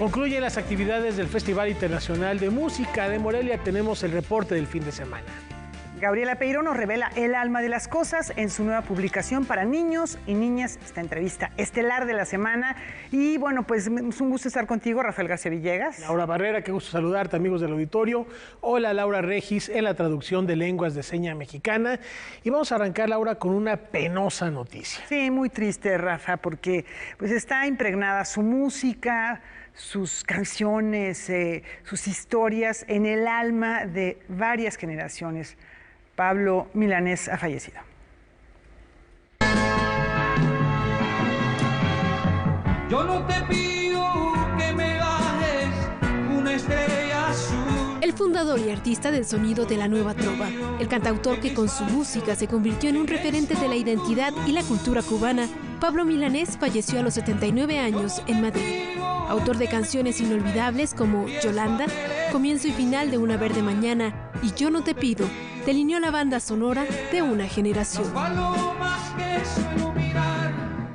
Concluyen las actividades del Festival Internacional de Música de Morelia. Tenemos el reporte del fin de semana. Gabriela Peiro nos revela el alma de las cosas en su nueva publicación para niños y niñas, esta entrevista estelar de la semana. Y bueno, pues es un gusto estar contigo, Rafael García Villegas. Laura Barrera, qué gusto saludarte, amigos del auditorio. Hola, Laura Regis, en la traducción de lenguas de seña mexicana. Y vamos a arrancar, Laura, con una penosa noticia. Sí, muy triste, Rafa, porque pues está impregnada su música, sus canciones, sus historias en el alma de varias generaciones. Pablo Milanés ha fallecido. Yo no te pido que me bajes una estrella azul. El fundador y artista del sonido de la nueva trova, el cantautor que con su música se convirtió en un referente de la identidad y la cultura cubana, Pablo Milanés falleció a los 79 años en Madrid. Autor de canciones inolvidables como Yolanda, Comienzo y final de Una verde mañana y Yo no te pido, delineó la banda sonora de una generación.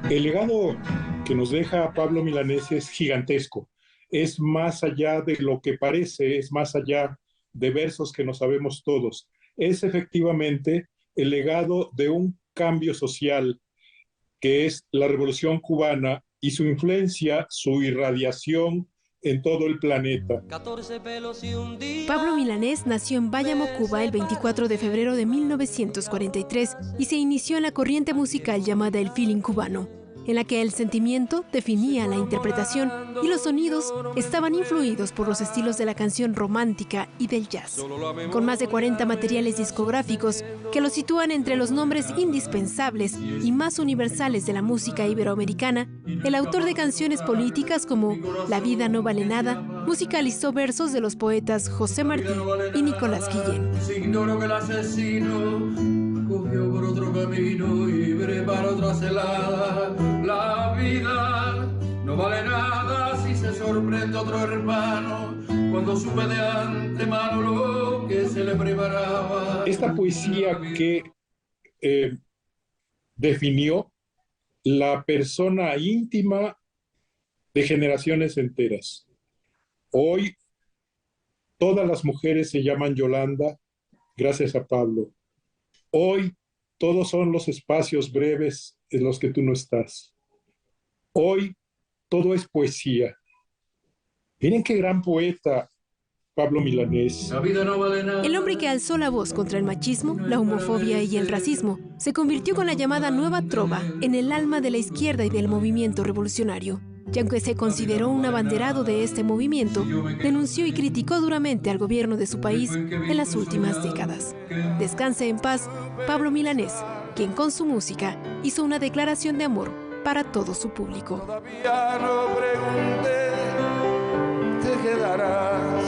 El legado que nos deja Pablo Milanés es gigantesco. Es más allá de lo que parece, es más allá de versos que no sabemos todos. Es efectivamente el legado de un cambio social que es la Revolución Cubana y su influencia, su irradiación en todo el planeta. Pablo Milanés nació en Bayamo, Cuba, el 24 de febrero de 1943 y se inició en la corriente musical llamada el feeling cubano, en la que el sentimiento definía la interpretación y los sonidos estaban influidos por los estilos de la canción romántica y del jazz. Con más de 40 materiales discográficos que lo sitúan entre los nombres indispensables y más universales de la música iberoamericana, el autor de canciones políticas como La vida no vale nada musicalizó versos de los poetas José Martí y Nicolás Guillén. Ignoro que el asesino cogió por otro camino y prepara otra celada. La vida no vale nada si se sorprende otro hermano cuando supe de antemano lo que se le preparaba. Esta poesía que definió la persona íntima de generaciones enteras. Hoy todas las mujeres se llaman Yolanda gracias a Pablo. Hoy todos son los espacios breves en los que tú no estás. Hoy todo es poesía. Miren qué gran poeta Pablo Milanés. El hombre que alzó la voz contra el machismo, la homofobia y el racismo se convirtió con la llamada nueva trova en el alma de la izquierda y del movimiento revolucionario. Y aunque se consideró un abanderado de este movimiento, denunció y criticó duramente al gobierno de su país en las últimas décadas. Descanse en paz, Pablo Milanés, quien con su música hizo una declaración de amor para todo su público. Todavía no pregunté, te quedarás.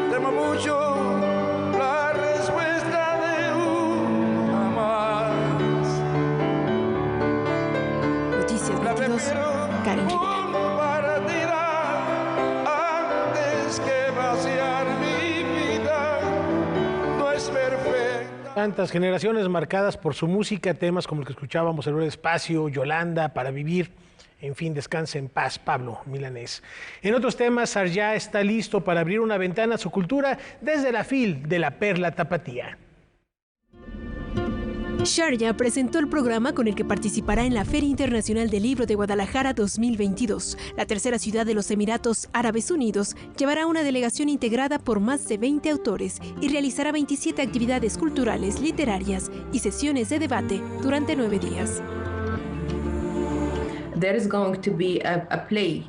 Temo mucho la respuesta de un jamás. Noticias 22, Karen Rivera. Antes que vaciar mi vida, no es perfecta. Tantas generaciones marcadas por su música, temas como el que escuchábamos, El Espacio, Yolanda, Para Vivir. En fin, descanse en paz, Pablo Milanés. En otros temas, Sarjá está listo para abrir una ventana a su cultura desde la FIL de la Perla Tapatía. Sharjah presentó el programa con el que participará en la Feria Internacional del Libro de Guadalajara 2022. La tercera ciudad de los Emiratos Árabes Unidos llevará una delegación integrada por más de 20 autores y realizará 27 actividades culturales, literarias y sesiones de debate durante 9 días. There is going to be a play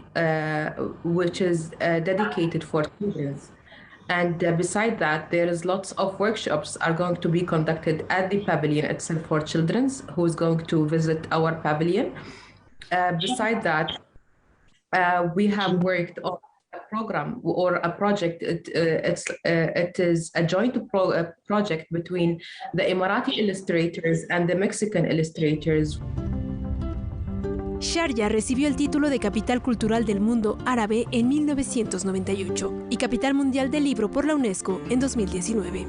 which is dedicated for children. And beside that, there is lots of workshops are going to be conducted at the pavilion itself for children who is going to visit our pavilion. Beside that, we have worked on a program or a project. It is a joint project between the Emirati illustrators and the Mexican illustrators. Sharjah recibió el título de Capital Cultural del Mundo Árabe en 1998 y Capital Mundial del Libro por la UNESCO en 2019.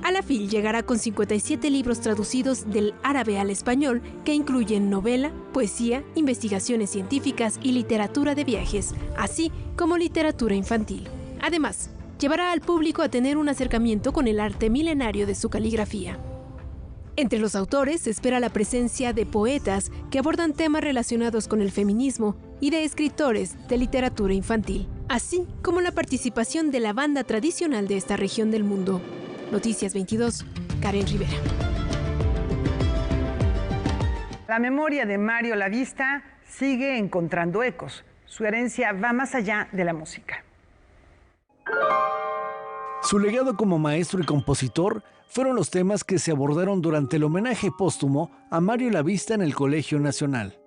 A la FIL llegará con 57 libros traducidos del árabe al español que incluyen novela, poesía, investigaciones científicas y literatura de viajes, así como literatura infantil. Además, llevará al público a tener un acercamiento con el arte milenario de su caligrafía. Entre los autores se espera la presencia de poetas que abordan temas relacionados con el feminismo y de escritores de literatura infantil, así como la participación de la banda tradicional de esta región del mundo. Noticias 22, Karen Rivera. La memoria de Mario Lavista sigue encontrando ecos. Su herencia va más allá de la música. Su legado como maestro y compositor fueron los temas que se abordaron durante el homenaje póstumo a Mario Lavista en el Colegio Nacional.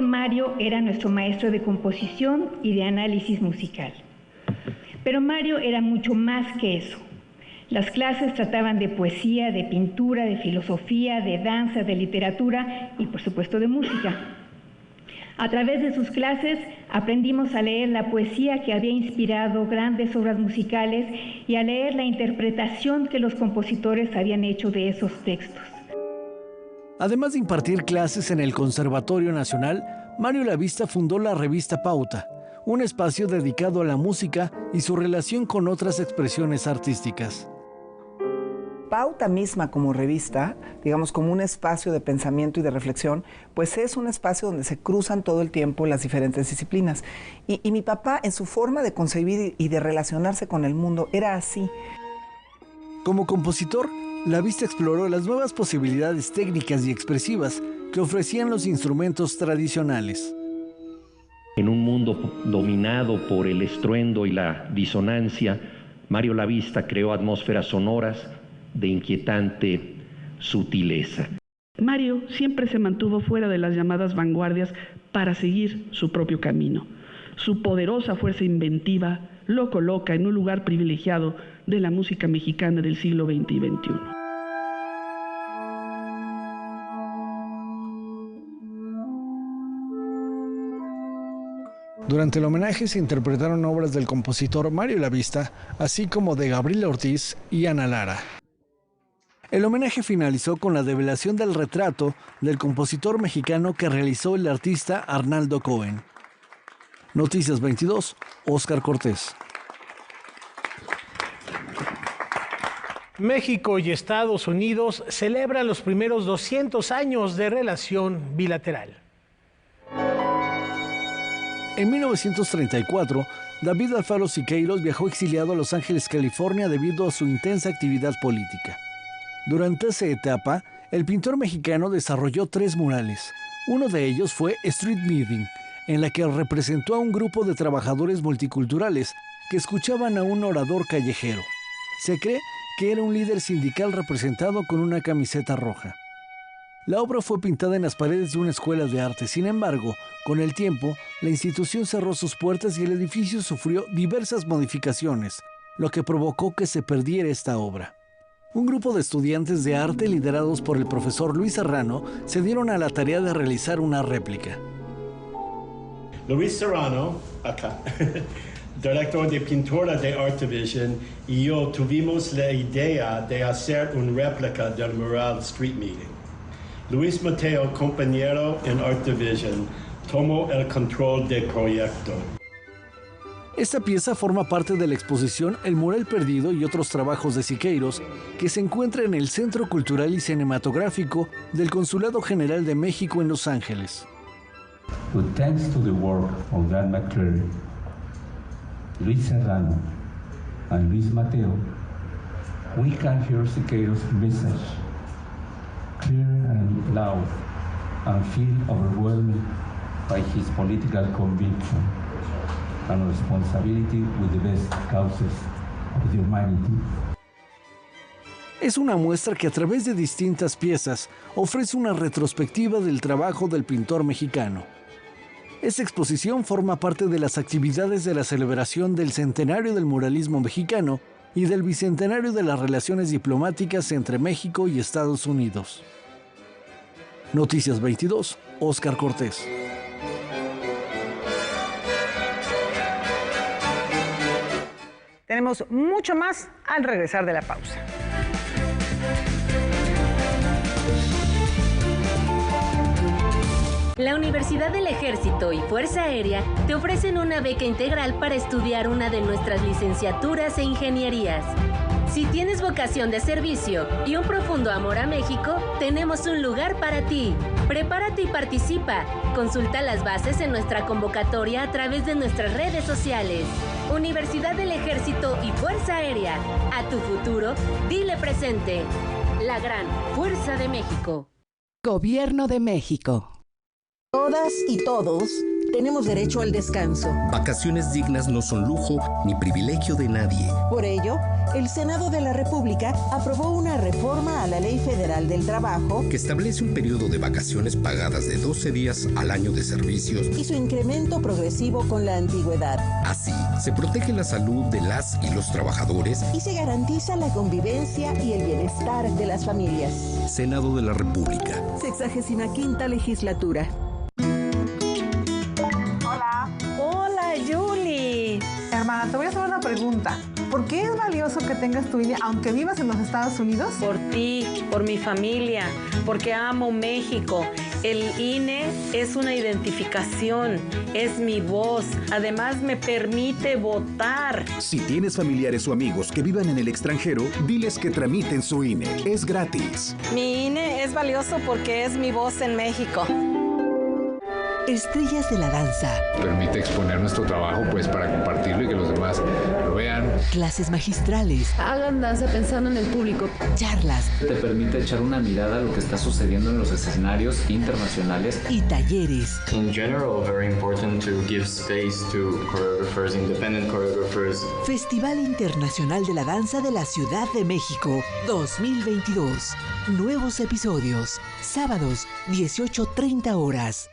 Mario era nuestro maestro de composición y de análisis musical. Pero Mario era mucho más que eso. Las clases trataban de poesía, de pintura, de filosofía, de danza, de literatura y, por supuesto, de música. A través de sus clases aprendimos a leer la poesía que había inspirado grandes obras musicales y a leer la interpretación que los compositores habían hecho de esos textos. Además de impartir clases en el Conservatorio Nacional, Mario Lavista fundó la revista Pauta, un espacio dedicado a la música y su relación con otras expresiones artísticas. Pauta misma como revista, digamos como un espacio de pensamiento y de reflexión, pues es un espacio donde se cruzan todo el tiempo las diferentes disciplinas. Y mi papá, en su forma de concebir y de relacionarse con el mundo, era así. Como compositor, Lavista exploró las nuevas posibilidades técnicas y expresivas que ofrecían los instrumentos tradicionales. En un mundo dominado por el estruendo y la disonancia, Mario Lavista creó atmósferas sonoras de inquietante sutileza. Mario siempre se mantuvo fuera de las llamadas vanguardias para seguir su propio camino. Su poderosa fuerza inventiva lo coloca en un lugar privilegiado de la música mexicana del siglo XX y XXI. Durante el homenaje se interpretaron obras del compositor Mario Lavista, así como de Gabriela Ortiz y Ana Lara. El homenaje finalizó con la develación del retrato del compositor mexicano que realizó el artista Arnaldo Cohen. Noticias 22, Óscar Cortés. México y Estados Unidos celebran los primeros 200 años de relación bilateral. En 1934, David Alfaro Siqueiros viajó exiliado a Los Ángeles, California, debido a su intensa actividad política. Durante esa etapa, el pintor mexicano desarrolló 3 murales. Uno de ellos fue Street Meeting, en la que representó a un grupo de trabajadores multiculturales que escuchaban a un orador callejero. Se cree que era un líder sindical representado con una camiseta roja. La obra fue pintada en las paredes de una escuela de arte. Sin embargo, con el tiempo, la institución cerró sus puertas y el edificio sufrió diversas modificaciones, lo que provocó que se perdiera esta obra. Un grupo de estudiantes de arte liderados por el profesor Luis Serrano se dieron a la tarea de realizar una réplica. Luis Serrano, acá, director de pintura de Art Division, y yo tuvimos la idea de hacer una réplica del mural Street Meeting. Luis Mateo, compañero en Art Division, tomó el control del proyecto. Esta pieza forma parte de la exposición El Mural Perdido y otros trabajos de Siqueiros, que se encuentra en el Centro Cultural y Cinematográfico del Consulado General de México en Los Ángeles. But thanks to the work of Dan McClure, Luis Serrano, and Luis Mateo, we can hear Siqueiros' message clear and loud and feel overwhelmed by his political conviction and responsibility with the best causes of the humanity. Es una muestra que a través de distintas piezas ofrece una retrospectiva del trabajo del pintor mexicano. Esta exposición forma parte de las actividades de la celebración del centenario del muralismo mexicano y del bicentenario de las relaciones diplomáticas entre México y Estados Unidos. Noticias 22, Óscar Cortés. Tenemos mucho más al regresar de la pausa. La Universidad del Ejército y Fuerza Aérea te ofrecen una beca integral para estudiar una de nuestras licenciaturas e ingenierías. Si tienes vocación de servicio y un profundo amor a México, tenemos un lugar para ti. Prepárate y participa. Consulta las bases en nuestra convocatoria a través de nuestras redes sociales. Universidad del Ejército y Fuerza Aérea. A tu futuro, dile presente. La gran Fuerza de México. Gobierno de México. Todas y todos tenemos derecho al descanso. Vacaciones dignas no son lujo ni privilegio de nadie. Por ello, el Senado de la República aprobó una reforma a la Ley Federal del Trabajo que establece un periodo de vacaciones pagadas de 12 días al año de servicios y su incremento progresivo con la antigüedad. Así, se protege la salud de las y los trabajadores y se garantiza la convivencia y el bienestar de las familias. Senado de la República. 65ª Legislatura. Hola, Julie. Hermana, te voy a hacer una pregunta. ¿Por qué es valioso que tengas tu INE aunque vivas en los Estados Unidos? Por ti, por mi familia, porque amo México. El INE es una identificación, es mi voz. Además, me permite votar. Si tienes familiares o amigos que vivan en el extranjero, diles que tramiten su INE. Es gratis. Mi INE es valioso porque es mi voz en México. Estrellas de la danza. Permite exponer nuestro trabajo pues para compartirlo y que los demás lo vean. Clases magistrales. Hagan danza pensando en el público. Charlas. Te permite echar una mirada a lo que está sucediendo en los escenarios internacionales. Y talleres. In general, very important to give space to choreographers, independent choreographers. Festival Internacional de la Danza de la Ciudad de México 2022. Nuevos episodios. Sábados, 18:30 horas.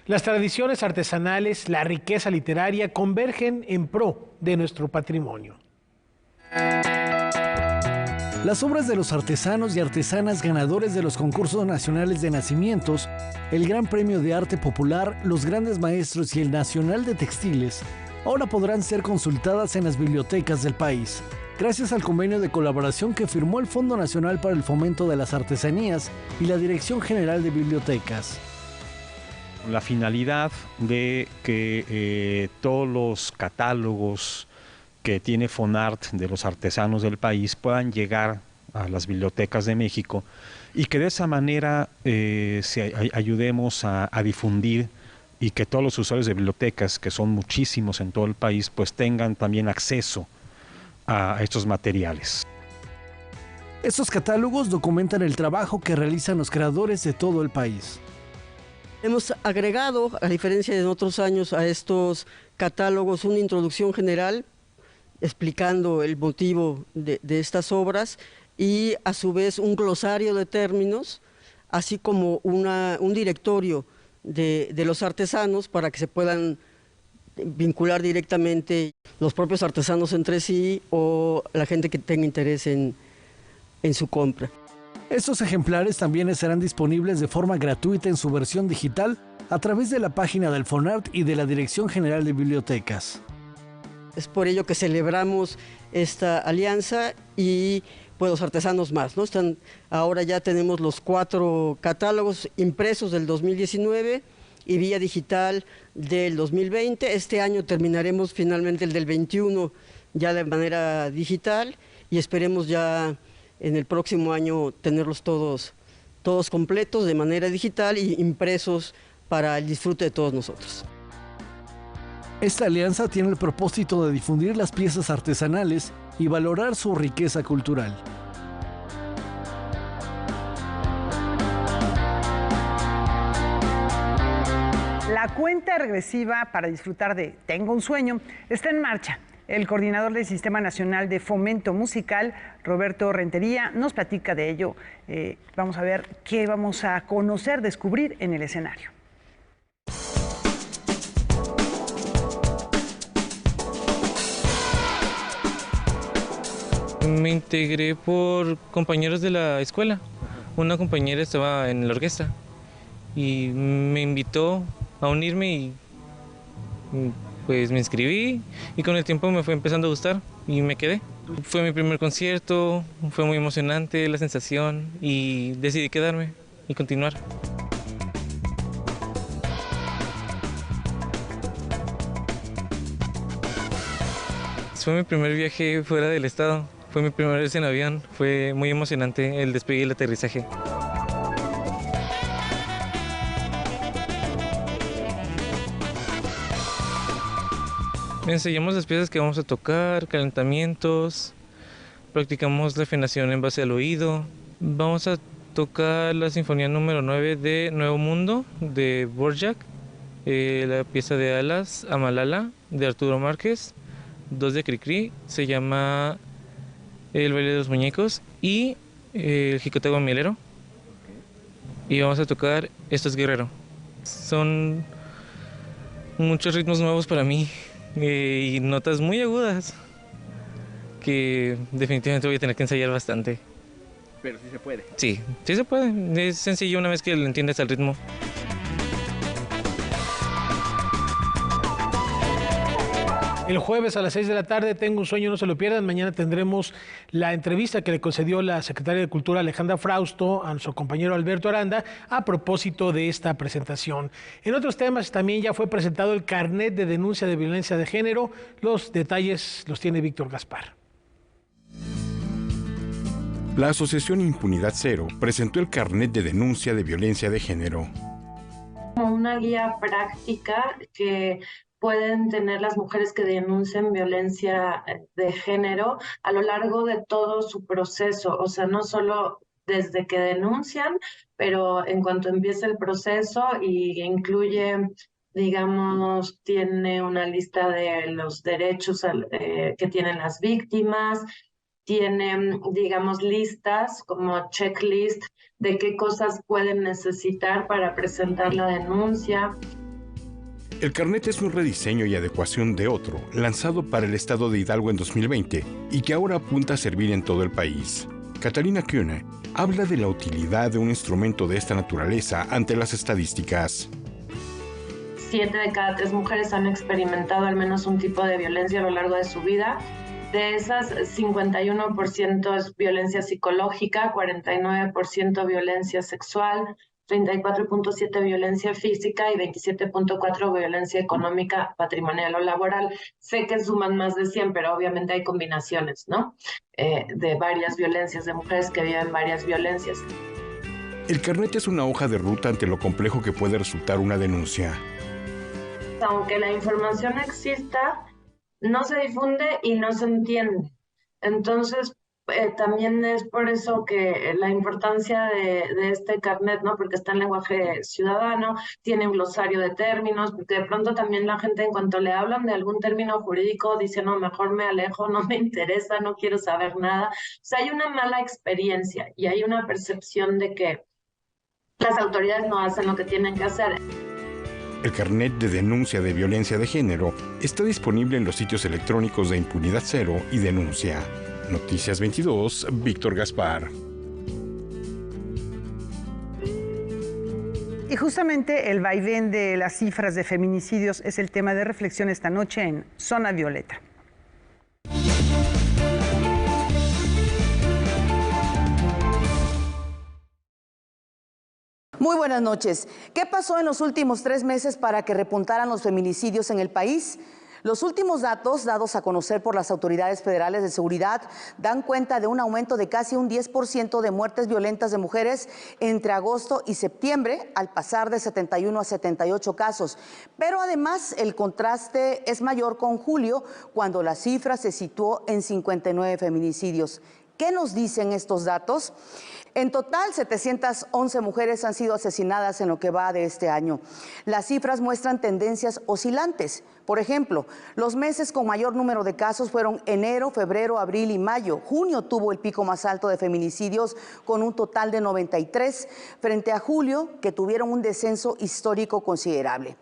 Las tradiciones artesanales, la riqueza literaria convergen en pro de nuestro patrimonio. Las obras de los artesanos y artesanas ganadores de los concursos nacionales de nacimientos, el Gran Premio de Arte Popular, los Grandes Maestros y el Nacional de Textiles, ahora podrán ser consultadas en las bibliotecas del país, gracias al convenio de colaboración que firmó el Fondo Nacional para el Fomento de las Artesanías y la Dirección General de Bibliotecas. La finalidad de que todos los catálogos que tiene Fonart de los artesanos del país puedan llegar a las bibliotecas de México y que de esa manera ayudemos a difundir y que todos los usuarios de bibliotecas, que son muchísimos en todo el país, pues tengan también acceso a estos materiales. Estos catálogos documentan el trabajo que realizan los creadores de todo el país. Hemos agregado, a diferencia de otros años, a estos catálogos una introducción general explicando el motivo de estas obras y a su vez un glosario de términos, así como un directorio de los artesanos para que se puedan vincular directamente los propios artesanos entre sí o la gente que tenga interés en su compra. Estos ejemplares también estarán disponibles de forma gratuita en su versión digital a través de la página del Fonart y de la Dirección General de Bibliotecas. Es por ello que celebramos esta alianza y pues los artesanos más, ¿no? Ahora ya tenemos los 4 catálogos impresos del 2019 y vía digital del 2020. Este año terminaremos finalmente el del 21 ya de manera digital y esperemos ya en el próximo año tenerlos todos completos de manera digital y impresos para el disfrute de todos nosotros. Esta alianza tiene el propósito de difundir las piezas artesanales y valorar su riqueza cultural. La cuenta regresiva para disfrutar de Tengo un sueño está en marcha. El coordinador del Sistema Nacional de Fomento Musical, Roberto Rentería, nos platica de ello. Vamos a ver qué vamos a conocer, descubrir en el escenario. Me integré por compañeros de la escuela. Una compañera estaba en la orquesta y me invitó a unirme y pues me inscribí y con el tiempo me fue empezando a gustar y me quedé. Fue mi primer concierto, fue muy emocionante la sensación y decidí quedarme y continuar. Fue mi primer viaje fuera del estado, fue mi primera vez en avión, fue muy emocionante el despegue y el aterrizaje. Ensayamos las piezas que vamos a tocar, calentamientos, practicamos la afinación en base al oído. Vamos a tocar la Sinfonía número 9 de Nuevo Mundo de Dvorak, la pieza de Alas a Malala de Arturo Márquez, 2 de Cricri, se llama El baile de los muñecos, y el Jicote Guamilero. Y vamos a tocar Esto es Guerrero. Son muchos ritmos nuevos para mí y notas muy agudas que definitivamente voy a tener que ensayar bastante. Pero sí se puede. Sí, sí se puede. Es sencillo una vez que le entiendes al ritmo. El jueves a las 6 de la tarde, Tengo un sueño, no se lo pierdan. Mañana tendremos la entrevista que le concedió la secretaria de Cultura Alejandra Frausto a nuestro compañero Alberto Aranda a propósito de esta presentación. En otros temas también ya fue presentado el carnet de denuncia de violencia de género. Los detalles los tiene Víctor Gaspar. La Asociación Impunidad Cero presentó el carnet de denuncia de violencia de género. Una guía práctica que pueden tener las mujeres que denuncian violencia de género a lo largo de todo su proceso, o sea, no solo desde que denuncian, pero en cuanto empieza el proceso, y incluye, digamos, tiene una lista de los derechos que tienen las víctimas, tiene, digamos, listas como checklist de qué cosas pueden necesitar para presentar la denuncia. El carnet es un rediseño y adecuación de otro, lanzado para el estado de Hidalgo en 2020 y que ahora apunta a servir en todo el país. Catalina Kühne habla de la utilidad de un instrumento de esta naturaleza ante las estadísticas. 7 de cada 3 mujeres han experimentado al menos un tipo de violencia a lo largo de su vida. De esas, 51% es violencia psicológica, 49% violencia sexual, 34.7 violencia física y 27.4 violencia económica, patrimonial o laboral. Sé que suman más de 100, pero obviamente hay combinaciones, ¿no? De varias violencias, de mujeres que viven varias violencias. El carnet es una hoja de ruta ante lo complejo que puede resultar una denuncia. Aunque la información exista, no se difunde y no se entiende. Entonces, también es por eso que la importancia de este carnet, ¿no? Porque está en lenguaje ciudadano, tiene un glosario de términos, porque de pronto también la gente, en cuanto le hablan de algún término jurídico, dice, no, mejor me alejo, no me interesa, no quiero saber nada. O sea, hay una mala experiencia y hay una percepción de que las autoridades no hacen lo que tienen que hacer. El carnet de denuncia de violencia de género está disponible en los sitios electrónicos de Impunidad Cero y Denuncia. Noticias 22, Víctor Gaspar. Y justamente el vaivén de las cifras de feminicidios es el tema de reflexión esta noche en Zona Violeta. Muy buenas noches. ¿Qué pasó en los últimos 3 meses para que repuntaran los feminicidios en el país? Los últimos datos dados a conocer por las autoridades federales de seguridad dan cuenta de un aumento de casi un 10% de muertes violentas de mujeres entre agosto y septiembre, al pasar de 71 a 78 casos. Pero además el contraste es mayor con julio, cuando la cifra se situó en 59 feminicidios. ¿Qué nos dicen estos datos? En total, 711 mujeres han sido asesinadas en lo que va de este año. Las cifras muestran tendencias oscilantes. Por ejemplo, los meses con mayor número de casos fueron enero, febrero, abril y mayo. Junio tuvo el pico más alto de feminicidios con un total de 93, frente a julio, que tuvieron un descenso histórico considerable.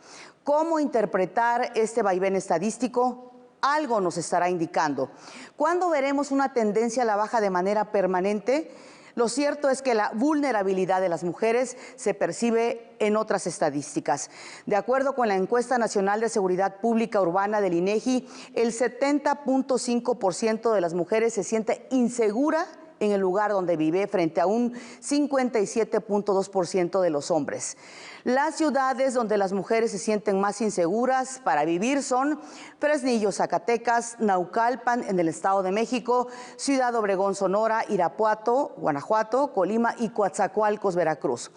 ¿Cómo interpretar este vaivén estadístico? Algo nos estará indicando. ¿Cuándo veremos una tendencia a la baja de manera permanente? Lo cierto es que la vulnerabilidad de las mujeres se percibe en otras estadísticas. De acuerdo con la Encuesta Nacional de Seguridad Pública Urbana del INEGI, el 70.5% de las mujeres se siente insegura en el lugar donde vive, frente a un 57.2% de los hombres. Las ciudades donde las mujeres se sienten más inseguras para vivir son Fresnillo, Zacatecas, Naucalpan, en el Estado de México, Ciudad Obregón, Sonora, Irapuato, Guanajuato, Colima y Coatzacoalcos, Veracruz.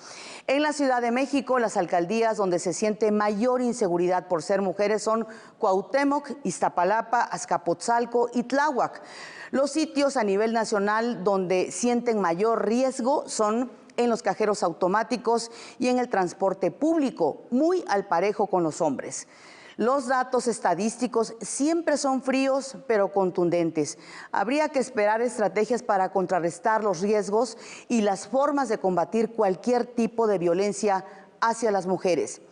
En la Ciudad de México, las alcaldías donde se siente mayor inseguridad por ser mujeres son Cuauhtémoc, Iztapalapa, Azcapotzalco y Tláhuac. Los sitios a nivel nacional donde sienten mayor riesgo son en los cajeros automáticos y en el transporte público, muy al parejo con los hombres. Los datos estadísticos siempre son fríos, pero contundentes. Habría que esperar estrategias para contrarrestar los riesgos y las formas de combatir cualquier tipo de violencia hacia las mujeres.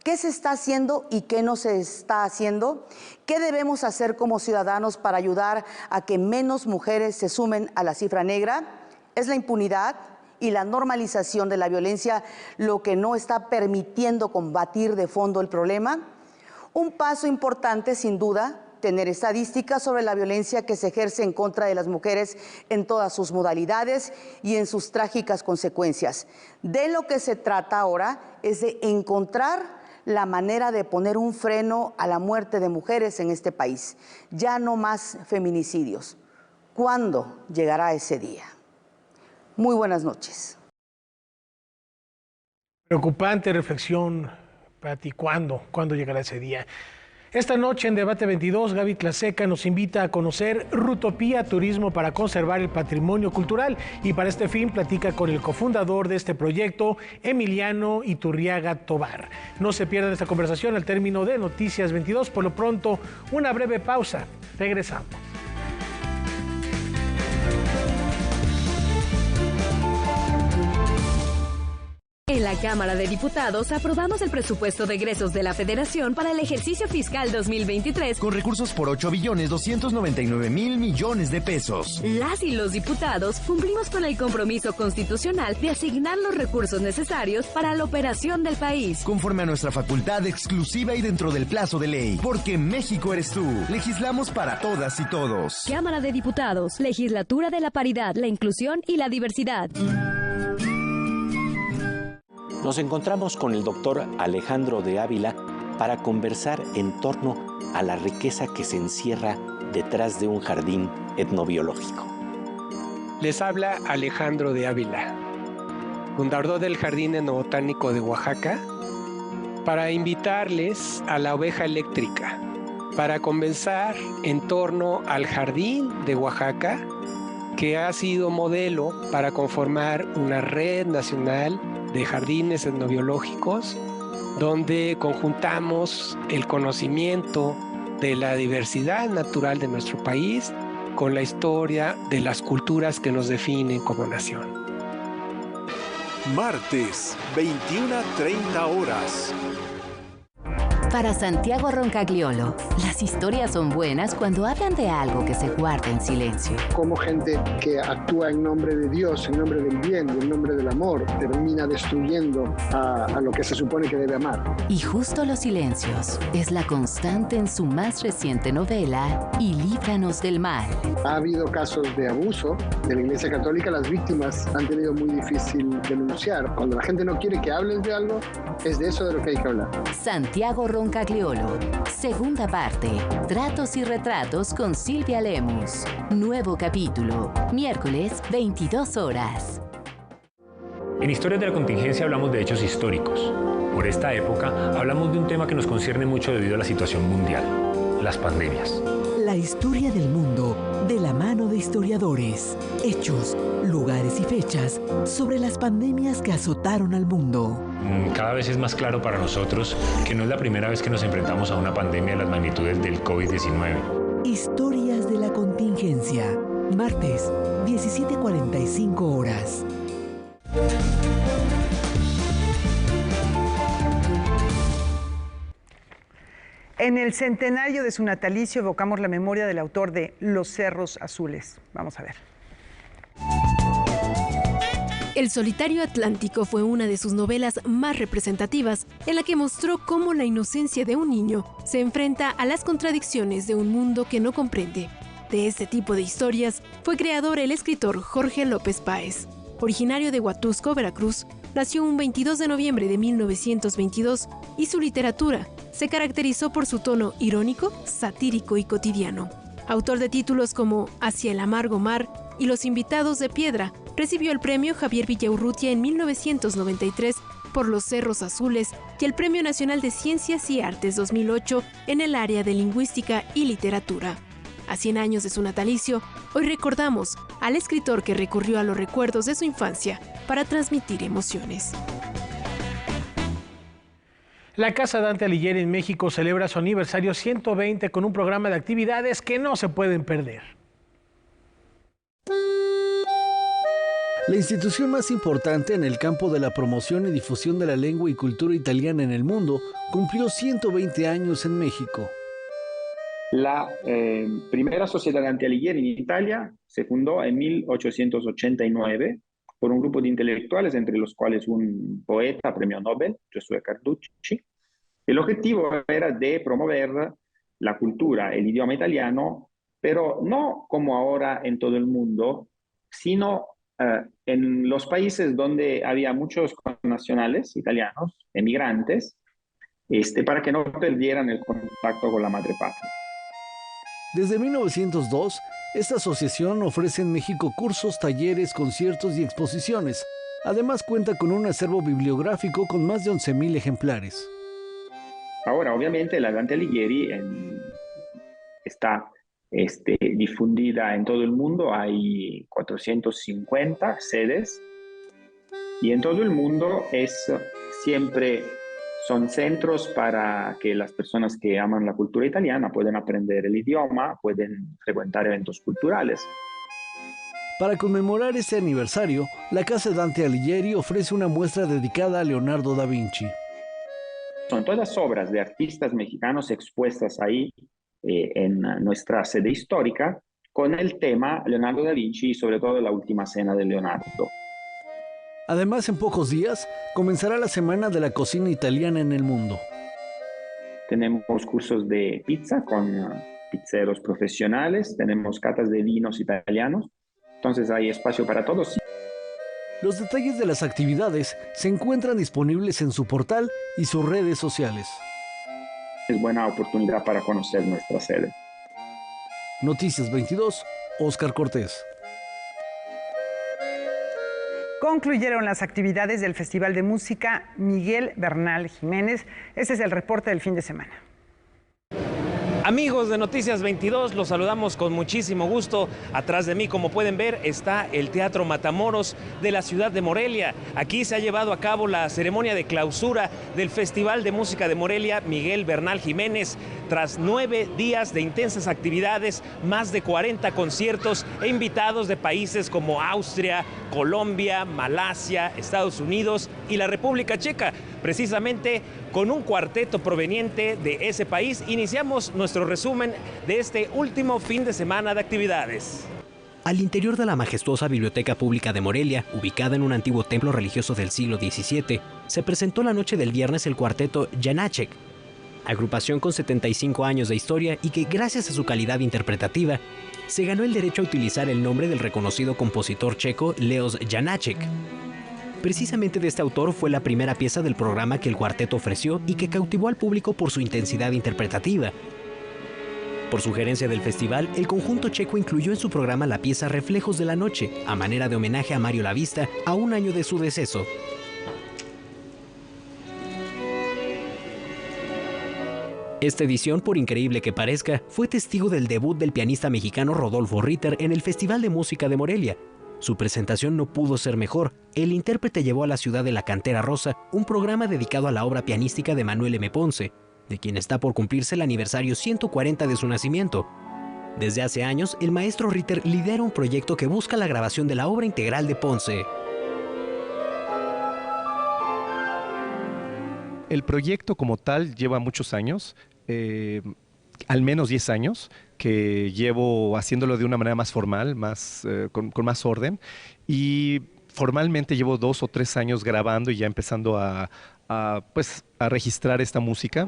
¿Qué se está haciendo y qué no se está haciendo? ¿Qué debemos hacer como ciudadanos para ayudar a que menos mujeres se sumen a la cifra negra? ¿Es la impunidad y la normalización de la violencia lo que no está permitiendo combatir de fondo el problema? Un paso importante, sin duda, tener estadísticas sobre la violencia que se ejerce en contra de las mujeres en todas sus modalidades y en sus trágicas consecuencias. De lo que se trata ahora es de encontrar la manera de poner un freno a la muerte de mujeres en este país. Ya no más feminicidios. ¿Cuándo llegará ese día? Muy buenas noches. Preocupante reflexión, Pati. ¿Cuándo llegará ese día? Esta noche en Debate 22, Gaby Tlaseca nos invita a conocer Rutopía Turismo para conservar el patrimonio cultural, y para este fin platica con el cofundador de este proyecto, Emiliano Iturriaga Tobar. No se pierdan esta conversación al término de Noticias 22. Por lo pronto, una breve pausa. Regresamos. En la Cámara de Diputados aprobamos el presupuesto de egresos de la Federación para el ejercicio fiscal 2023. Con recursos por 8.299.000 millones de pesos. Las y los diputados cumplimos con el compromiso constitucional de asignar los recursos necesarios para la operación del país. Conforme a nuestra facultad exclusiva y dentro del plazo de ley. Porque México eres tú. Legislamos para todas y todos. Cámara de Diputados, Legislatura de la Paridad, la Inclusión y la Diversidad. Nos encontramos con el doctor Alejandro de Ávila para conversar en torno a la riqueza que se encierra detrás de un jardín etnobiológico. Les habla Alejandro de Ávila, fundador del Jardín Etnobotánico de Oaxaca, para invitarles a la oveja eléctrica, para conversar en torno al Jardín de Oaxaca, que ha sido modelo para conformar una red nacional de jardines etnobiológicos, donde conjuntamos el conocimiento de la diversidad natural de nuestro país con la historia de las culturas que nos definen como nación. Martes, 21:30 horas. Para Santiago Roncagliolo, las historias son buenas cuando hablan de algo que se guarda en silencio. Como gente que actúa en nombre de Dios, en nombre del bien y en nombre del amor, termina destruyendo a lo que se supone que debe amar. Y justo los silencios es la constante en su más reciente novela, Y líbranos del mal. Ha habido casos de abuso de la Iglesia Católica, las víctimas han tenido muy difícil denunciar. Cuando la gente no quiere que hables de algo, es de eso de lo que hay que hablar. Santiago Roncagliolo, segunda parte, Tratos y retratos con Silvia Lemus. Nuevo capítulo, miércoles 22 horas. En Historias de la Contingencia hablamos de hechos históricos. Por esta época hablamos de un tema que nos concierne mucho debido a la situación mundial, las pandemias. La historia del mundo de la mano de historiadores. Hechos, lugares y fechas sobre las pandemias que azotaron al mundo. Cada vez es más claro para nosotros que no es la primera vez que nos enfrentamos a una pandemia de las magnitudes del COVID-19. Historias de la Contingencia. Martes, 17:45 horas. En el centenario de su natalicio evocamos la memoria del autor de Los Cerros Azules. Vamos a ver. El solitario Atlántico fue una de sus novelas más representativas, en la que mostró cómo la inocencia de un niño se enfrenta a las contradicciones de un mundo que no comprende. De este tipo de historias fue creador el escritor Jorge López Páez. Originario de Huatusco, Veracruz, nació un 22 de noviembre de 1922 y su literatura se caracterizó por su tono irónico, satírico y cotidiano. Autor de títulos como Hacia el amargo mar y Los invitados de piedra, recibió el premio Javier Villaurrutia en 1993 por Los cerros azules y el Premio Nacional de Ciencias y Artes 2008 en el área de lingüística y literatura. A 100 años de su natalicio, hoy recordamos al escritor que recurrió a los recuerdos de su infancia para transmitir emociones. La Casa Dante Alighieri en México celebra su aniversario 120 con un programa de actividades que no se pueden perder. La institución más importante en el campo de la promoción y difusión de la lengua y cultura italiana en el mundo cumplió 120 años en México. La primera Sociedad Dante Alighieri en Italia se fundó en 1889 por un grupo de intelectuales, entre los cuales un poeta, premio Nobel, Giosuè Carducci. El objetivo era de promover la cultura, el idioma italiano, pero no como ahora en todo el mundo, sino en los países donde había muchos connacionales italianos, emigrantes, para que no perdieran el contacto con la madre patria. Desde 1902, esta asociación ofrece en México cursos, talleres, conciertos y exposiciones. Además cuenta con un acervo bibliográfico con más de 11,000 ejemplares. Ahora, obviamente, la Dante Alighieri está difundida en todo el mundo. Hay 450 sedes y en todo el mundo son centros para que las personas que aman la cultura italiana puedan aprender el idioma, pueden frecuentar eventos culturales. Para conmemorar este aniversario, la Casa Dante Alighieri ofrece una muestra dedicada a Leonardo da Vinci. Son todas obras de artistas mexicanos expuestas ahí en nuestra sede histórica con el tema Leonardo da Vinci y sobre todo la última cena de Leonardo. Además, en pocos días comenzará la Semana de la Cocina Italiana en el mundo. Tenemos cursos de pizza con pizzeros profesionales, tenemos catas de vinos italianos, entonces hay espacio para todos. Los detalles de las actividades se encuentran disponibles en su portal y sus redes sociales. Es buena oportunidad para conocer nuestra sede. Noticias 22, Óscar Cortés. Concluyeron las actividades del Festival de Música Miguel Bernal Jiménez. Este es el reporte del fin de semana. Amigos de Noticias 22, los saludamos con muchísimo gusto. Atrás de mí, como pueden ver, está el Teatro Matamoros de la ciudad de Morelia. Aquí se ha llevado a cabo la ceremonia de clausura del Festival de Música de Morelia Miguel Bernal Jiménez. Tras 9 días de intensas actividades, más de 40 conciertos e invitados de países como Austria, Colombia, Malasia, Estados Unidos y la República Checa. Precisamente con un cuarteto proveniente de ese país, iniciamos nuestro resumen de este último fin de semana de actividades. Al interior de la majestuosa Biblioteca Pública de Morelia, ubicada en un antiguo templo religioso del siglo XVII, se presentó la noche del viernes el cuarteto Janáček, agrupación con 75 años de historia y que, gracias a su calidad interpretativa, se ganó el derecho a utilizar el nombre del reconocido compositor checo Leos Janáček. Precisamente de este autor fue la primera pieza del programa que el cuarteto ofreció y que cautivó al público por su intensidad interpretativa. Por sugerencia del festival, el conjunto checo incluyó en su programa la pieza Reflejos de la Noche, a manera de homenaje a Mario Lavista, a un año de su deceso. Esta edición, por increíble que parezca, fue testigo del debut del pianista mexicano Rodolfo Ritter en el Festival de Música de Morelia. Su presentación no pudo ser mejor. El intérprete llevó a la ciudad de la Cantera Rosa un programa dedicado a la obra pianística de Manuel M. Ponce, de quien está por cumplirse el aniversario 140 de su nacimiento. Desde hace años, el maestro Ritter lidera un proyecto que busca la grabación de la obra integral de Ponce. El proyecto como tal lleva muchos años, al menos 10 años, que llevo haciéndolo de una manera más formal, con más orden, y formalmente llevo 2 o 3 años grabando y ya empezando a registrar esta música.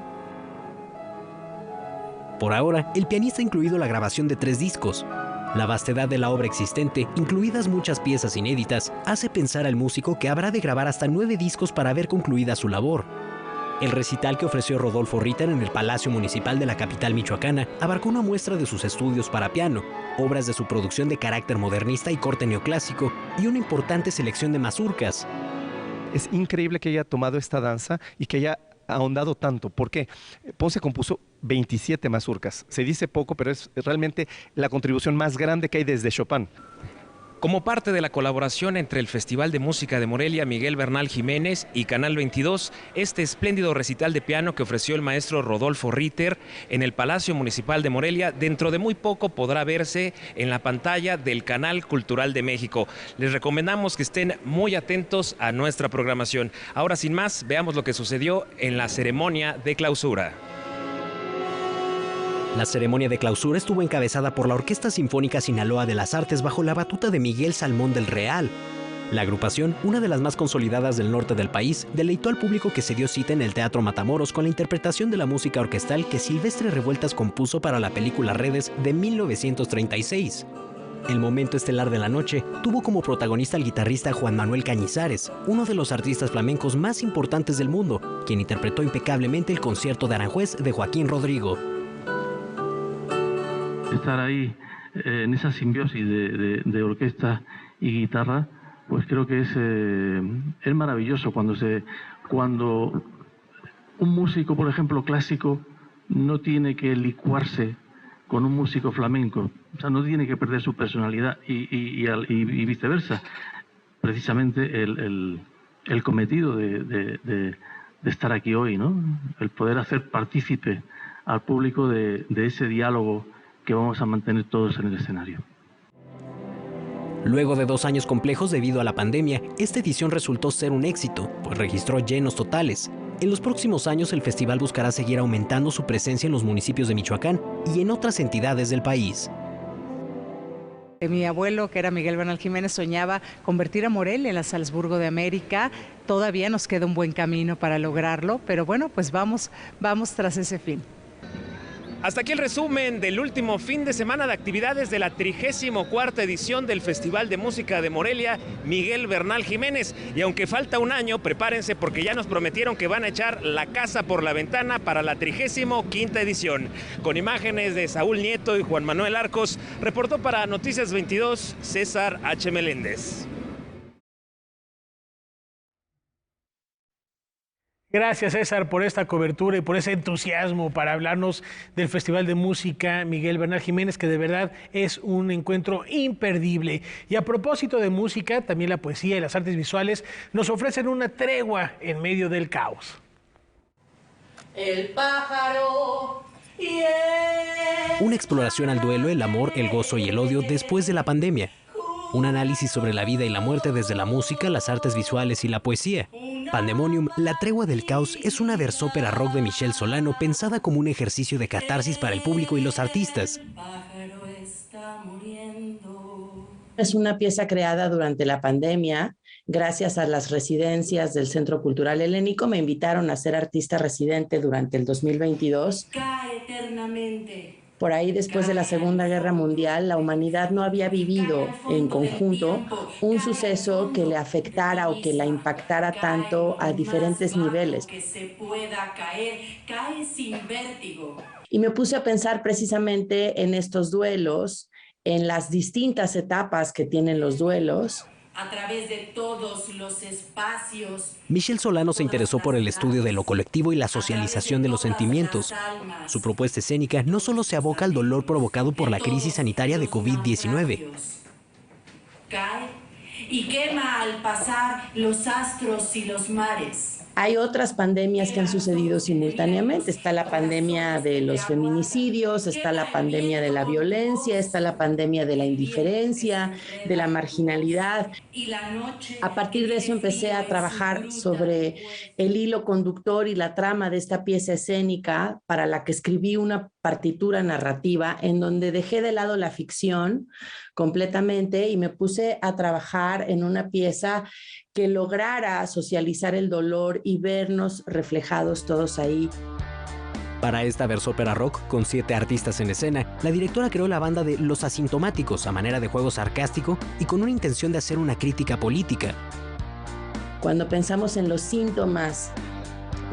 Por ahora, el pianista ha incluido la grabación de 3 discos. La vastedad de la obra existente, incluidas muchas piezas inéditas, hace pensar al músico que habrá de grabar hasta 9 discos para ver concluida su labor. El recital que ofreció Rodolfo Ritter en el Palacio Municipal de la capital michoacana abarcó una muestra de sus estudios para piano, obras de su producción de carácter modernista y corte neoclásico, y una importante selección de mazurcas. Es increíble que haya tomado esta danza y que haya ahondado tanto. ¿Por qué? Ponce compuso 27 mazurcas. Se dice poco, pero es realmente la contribución más grande que hay desde Chopin. Como parte de la colaboración entre el Festival de Música de Morelia, Miguel Bernal Jiménez y Canal 22, este espléndido recital de piano que ofreció el maestro Rodolfo Ritter en el Palacio Municipal de Morelia, dentro de muy poco podrá verse en la pantalla del Canal Cultural de México. Les recomendamos que estén muy atentos a nuestra programación. Ahora, sin más, veamos lo que sucedió en la ceremonia de clausura. La ceremonia de clausura estuvo encabezada por la Orquesta Sinfónica Sinaloa de las Artes bajo la batuta de Miguel Salmón del Real. La agrupación, una de las más consolidadas del norte del país, deleitó al público que se dio cita en el Teatro Matamoros con la interpretación de la música orquestal que Silvestre Revueltas compuso para la película Redes de 1936. El momento estelar de la noche tuvo como protagonista al guitarrista Juan Manuel Cañizares, uno de los artistas flamencos más importantes del mundo, quien interpretó impecablemente el concierto de Aranjuez de Joaquín Rodrigo. Estar ahí en esa simbiosis de orquesta y guitarra, pues creo que es maravilloso cuando un músico, por ejemplo, clásico, no tiene que licuarse con un músico flamenco, o sea, no tiene que perder su personalidad y viceversa. Precisamente el cometido de estar aquí hoy, ¿no? El poder hacer partícipe al público de ese diálogo que vamos a mantener todos en el escenario. Luego de 2 años complejos debido a la pandemia, esta edición resultó ser un éxito, pues registró llenos totales. En los próximos años el festival buscará seguir aumentando su presencia en los municipios de Michoacán y en otras entidades del país. Mi abuelo, que era Miguel Bernal Jiménez, soñaba convertir a Morelia en la Salzburgo de América. Todavía nos queda un buen camino para lograrlo, pero bueno, pues vamos tras ese fin. Hasta aquí el resumen del último fin de semana de actividades de la 34ª edición del Festival de Música de Morelia, Miguel Bernal Jiménez. Y aunque falta un año, prepárense porque ya nos prometieron que van a echar la casa por la ventana para la 35ª edición. Con imágenes de Saúl Nieto y Juan Manuel Arcos, reportó para Noticias 22, César H. Meléndez. Gracias, César, por esta cobertura y por ese entusiasmo para hablarnos del Festival de Música Miguel Bernal Jiménez, que de verdad es un encuentro imperdible. Y a propósito de música, también la poesía y las artes visuales nos ofrecen una tregua en medio del caos. El pájaro y Una exploración al duelo, el amor, el gozo y el odio después de la pandemia. Un análisis sobre la vida y la muerte desde la música, las artes visuales y la poesía. Pandemonium, la tregua del caos, es una versópera rock de Michel Solano pensada como un ejercicio de catarsis para el público y los artistas. Es una pieza creada durante la pandemia. Gracias a las residencias del Centro Cultural Helénico me invitaron a ser artista residente durante el 2022. cae eternamente. Por ahí, después de la Segunda Guerra Mundial, la humanidad no había vivido en conjunto un suceso que le afectara o que la impactara tanto a diferentes niveles. Que se pueda caer, cae sin vértigo. Y me puse a pensar precisamente en estos duelos, en las distintas etapas que tienen los duelos. A través de todos los espacios. Michel Solano se interesó por el estudio de lo colectivo y la socialización de los sentimientos. Su propuesta escénica no solo se aboca al dolor provocado por la crisis sanitaria de COVID-19. Cae y quema al pasar los astros y los mares. Hay otras pandemias que han sucedido simultáneamente. Está la pandemia de los feminicidios, está la pandemia de la violencia, está la pandemia de la indiferencia, de la marginalidad. A partir de eso empecé a trabajar sobre el hilo conductor y la trama de esta pieza escénica, para la que escribí una partitura narrativa en donde dejé de lado la ficción completamente y me puse a trabajar en una pieza que lograra socializar el dolor y vernos reflejados todos ahí. Para esta versópera rock, con 7 artistas en escena, la directora creó la banda de Los Asintomáticos a manera de juego sarcástico y con una intención de hacer una crítica política. Cuando pensamos en los síntomas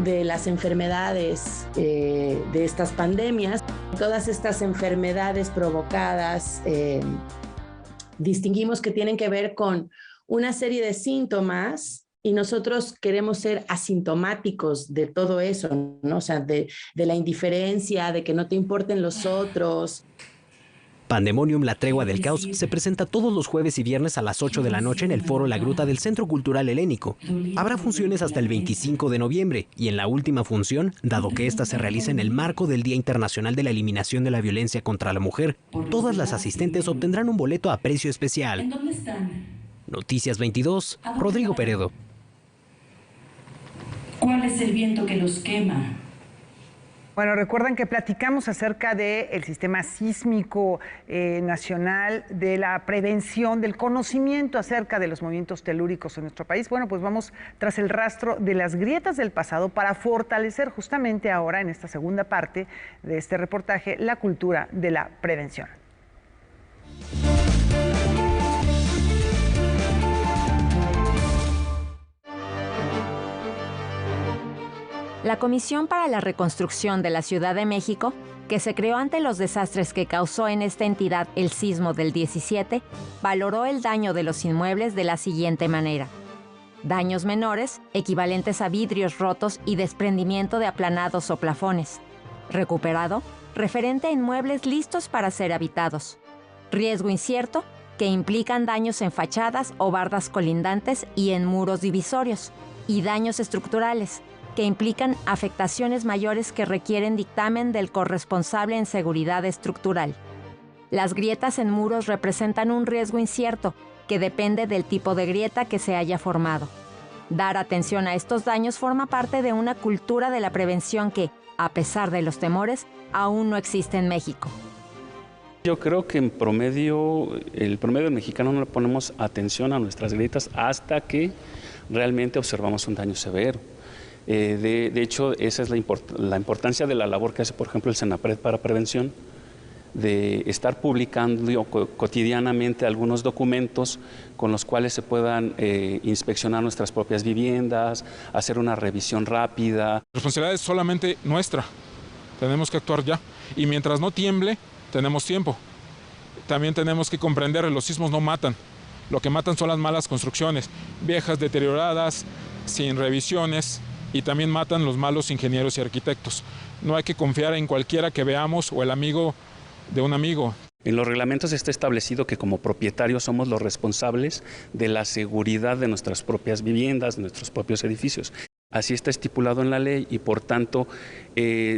de las enfermedades de estas pandemias, todas estas enfermedades provocadas, distinguimos que tienen que ver con una serie de síntomas y nosotros queremos ser asintomáticos de todo eso, ¿no? O sea, de la indiferencia, de que no te importen los otros. Pandemonium, la tregua del caos, se presenta todos los jueves y viernes a las 8 de la noche en el Foro La Gruta del Centro Cultural Helénico. Habrá funciones hasta el 25 de noviembre y en la última función, dado que esta se realiza en el marco del Día Internacional de la Eliminación de la Violencia contra la Mujer, todas las asistentes obtendrán un boleto a precio especial. ¿En dónde están? Noticias 22, Rodrigo Peredo. ¿Cuál es el viento que los quema? Bueno, recuerdan que platicamos acerca del sistema sísmico nacional, de la prevención, del conocimiento acerca de los movimientos telúricos en nuestro país. Bueno, pues vamos tras el rastro de las grietas del pasado para fortalecer justamente ahora, en esta segunda parte de este reportaje, la cultura de la prevención. La Comisión para la Reconstrucción de la Ciudad de México, que se creó ante los desastres que causó en esta entidad el sismo del 17, valoró el daño de los inmuebles de la siguiente manera. Daños menores, equivalentes a vidrios rotos y desprendimiento de aplanados o plafones. Recuperado, referente a inmuebles listos para ser habitados. Riesgo incierto, que implican daños en fachadas o bardas colindantes y en muros divisorios. Y daños estructurales, que implican afectaciones mayores que requieren dictamen del corresponsable en seguridad estructural. Las grietas en muros representan un riesgo incierto, que depende del tipo de grieta que se haya formado. Dar atención a estos daños forma parte de una cultura de la prevención que, a pesar de los temores, aún no existe en México. Yo creo que en promedio, el promedio mexicano no le ponemos atención a nuestras grietas hasta que realmente observamos un daño severo. De hecho, esa es la importancia de la labor que hace, por ejemplo, el Senapred para prevención, de estar publicando cotidianamente algunos documentos con los cuales se puedan inspeccionar nuestras propias viviendas, hacer una revisión rápida. La responsabilidad es solamente nuestra, tenemos que actuar ya, y mientras no tiemble, tenemos tiempo. También tenemos que comprender que los sismos no matan, lo que matan son las malas construcciones, viejas, deterioradas, sin revisiones, y también matan los malos ingenieros y arquitectos. No hay que confiar en cualquiera que veamos o el amigo de un amigo. En los reglamentos está establecido que como propietarios somos los responsables de la seguridad de nuestras propias viviendas, de nuestros propios edificios. Así está estipulado en la ley y por tanto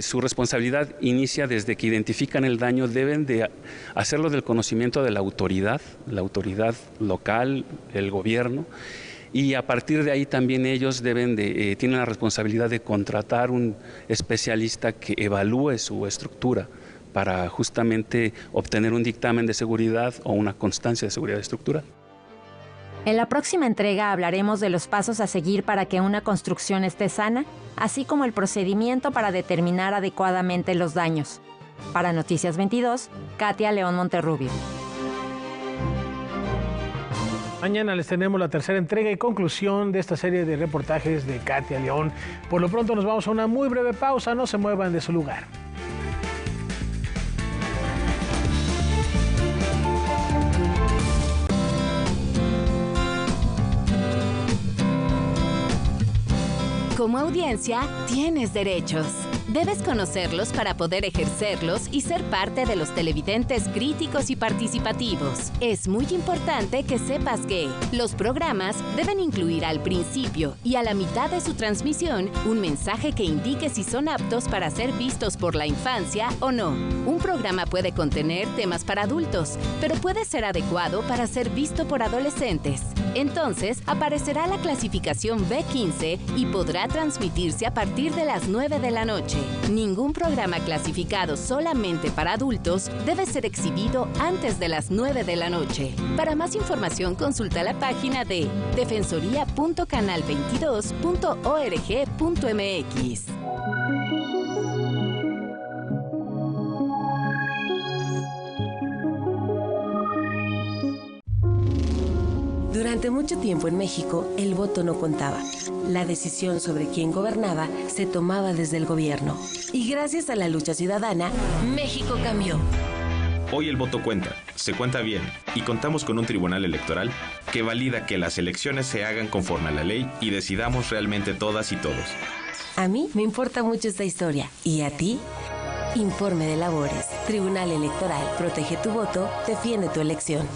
su responsabilidad inicia desde que identifican el daño, deben de hacerlo del conocimiento de la autoridad local, el gobierno. Y a partir de ahí también ellos tienen la responsabilidad de contratar un especialista que evalúe su estructura para justamente obtener un dictamen de seguridad o una constancia de seguridad estructural. En la próxima entrega hablaremos de los pasos a seguir para que una construcción esté sana, así como el procedimiento para determinar adecuadamente los daños. Para Noticias 22, Katia León Monterrubio. Mañana les tenemos la tercera entrega y conclusión de esta serie de reportajes de Katia León. Por lo pronto nos vamos a una muy breve pausa, no se muevan de su lugar. Como audiencia, tienes derechos. Debes conocerlos para poder ejercerlos y ser parte de los televidentes críticos y participativos. Es muy importante que sepas que los programas deben incluir al principio y a la mitad de su transmisión un mensaje que indique si son aptos para ser vistos por la infancia o no. Un programa puede contener temas para adultos, pero puede ser adecuado para ser visto por adolescentes. Entonces, aparecerá la clasificación B15 y podrá transmitirse a partir de las 9 de la noche. Ningún programa clasificado solamente para adultos debe ser exhibido antes de las 9 de la noche. Para más información, consulta la página de defensoría.canal22.org.mx. Durante mucho tiempo en México, el voto no contaba. La decisión sobre quién gobernaba se tomaba desde el gobierno. Y gracias a la lucha ciudadana, México cambió. Hoy el voto cuenta, se cuenta bien, y contamos con un tribunal electoral que valida que las elecciones se hagan conforme a la ley y decidamos realmente todas y todos. A mí me importa mucho esta historia. ¿Y a ti? Informe de labores. Tribunal Electoral. Protege tu voto, defiende tu elección.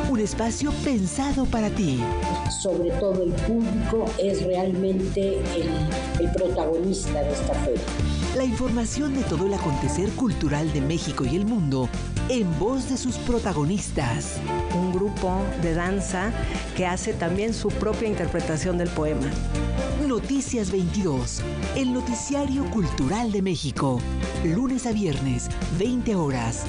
Un espacio pensado para ti. Sobre todo el público es realmente el protagonista de esta feria. La información de todo el acontecer cultural de México y el mundo en voz de sus protagonistas. Un grupo de danza que hace también su propia interpretación del poema. Noticias 22, el noticiario cultural de México. Lunes a viernes, 20 horas.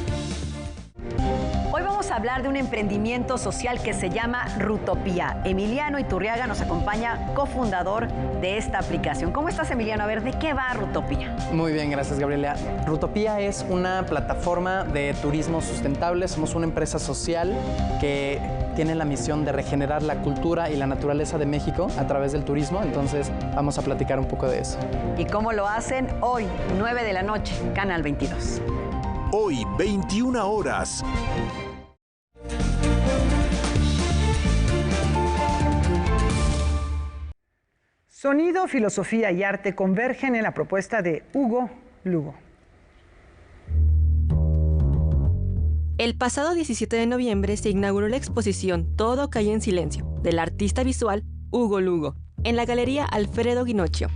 Hoy vamos a hablar de un emprendimiento social que se llama Rutopía. Emiliano Iturriaga nos acompaña, cofundador de esta aplicación. ¿Cómo estás, Emiliano? A ver, ¿de qué va Rutopía? Muy bien, gracias, Gabriela. Rutopía es una plataforma de turismo sustentable. Somos una empresa social que tiene la misión de regenerar la cultura y la naturaleza de México a través del turismo. Entonces, vamos a platicar un poco de eso. ¿Y cómo lo hacen? Hoy, 9 de la noche, Canal 22. Hoy, 21 horas. Sonido, filosofía y arte convergen en la propuesta de Hugo Lugo. El pasado 17 de noviembre se inauguró la exposición Todo cae en silencio, del artista visual Hugo Lugo, en la Galería Alfredo Guinocchio.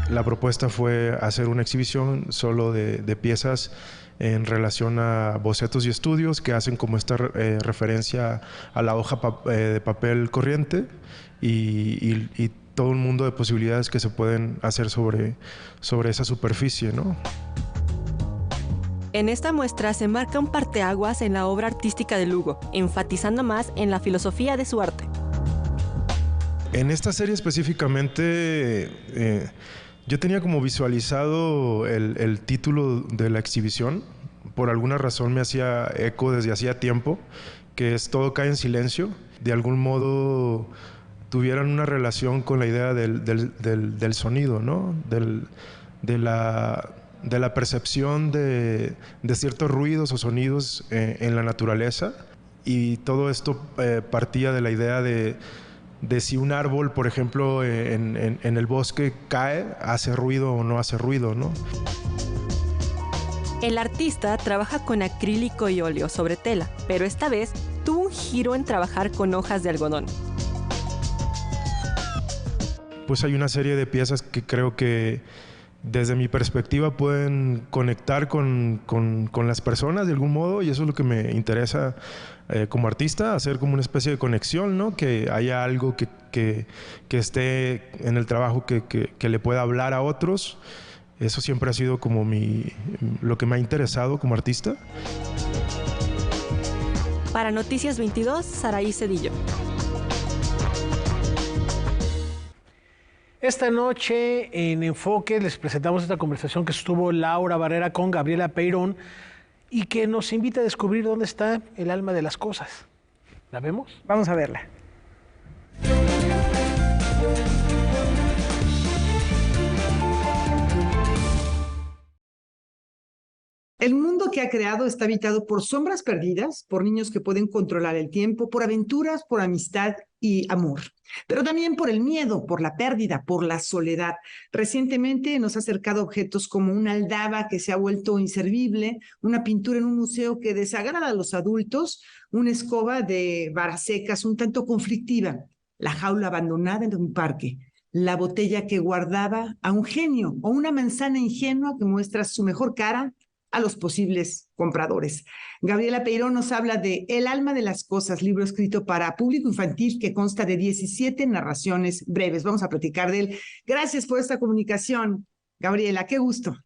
La propuesta fue hacer una exhibición solo de piezas en relación a bocetos y estudios que hacen como esta referencia a la hoja de papel corriente y todo un mundo de posibilidades que se pueden hacer sobre esa superficie, ¿no? En esta muestra se marca un parteaguas en la obra artística de Lugo, enfatizando más en la filosofía de su arte. En esta serie específicamente, yo tenía como visualizado el título de la exhibición. Por alguna razón me hacía eco desde hacía tiempo, que es Todo cae en silencio. De algún modo tuvieran una relación con la idea del sonido, ¿no? De la percepción de ciertos ruidos o sonidos en la naturaleza. Y todo esto partía de la idea de si un árbol, por ejemplo, en el bosque cae, hace ruido o no hace ruido, ¿no? El artista trabaja con acrílico y óleo sobre tela, pero esta vez tuvo un giro en trabajar con hojas de algodón. Pues hay una serie de piezas que creo que desde mi perspectiva pueden conectar con las personas de algún modo, y eso es lo que me interesa como artista, hacer como una especie de conexión, ¿no? Que haya algo que esté en el trabajo que le pueda hablar a otros. Eso siempre ha sido como lo que me ha interesado como artista. Para Noticias 22, Saraí Cedillo. Esta noche en Enfoque les presentamos esta conversación que estuvo Laura Barrera con Gabriela Peirón y que nos invita a descubrir dónde está el alma de las cosas. ¿La vemos? Vamos a verla. El mundo que ha creado está habitado por sombras perdidas, por niños que pueden controlar el tiempo, por aventuras, por amistad y amor, pero también por el miedo, por la pérdida, por la soledad. Recientemente nos ha acercado objetos como una aldaba que se ha vuelto inservible, una pintura en un museo que desagrada a los adultos, una escoba de varas secas un tanto conflictiva, la jaula abandonada en un parque, la botella que guardaba a un genio o una manzana ingenua que muestra su mejor cara a los posibles compradores. Gabriela Peiró nos habla de El alma de las cosas, libro escrito para público infantil que consta de 17 narraciones breves. Vamos a platicar de él. Gracias por esta comunicación, Gabriela, qué gusto.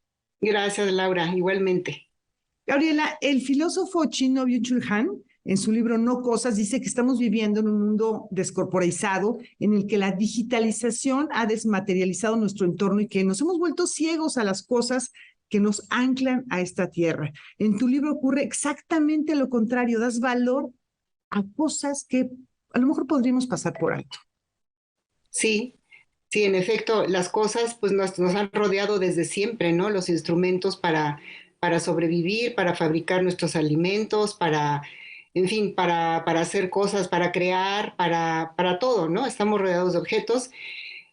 Gracias, Laura, igualmente. Gabriela, el filósofo chino Byung-Chul Han, en su libro No Cosas, dice que estamos viviendo en un mundo descorporizado en el que la digitalización ha desmaterializado nuestro entorno y que nos hemos vuelto ciegos a las cosas que nos anclan a esta tierra. En tu libro ocurre exactamente lo contrario, das valor a cosas que a lo mejor podríamos pasar por alto. Sí, sí, en efecto, las cosas pues nos han rodeado desde siempre, ¿no? Los instrumentos para sobrevivir, para fabricar nuestros alimentos, en fin, para hacer cosas, para crear, para todo, ¿no? Estamos rodeados de objetos.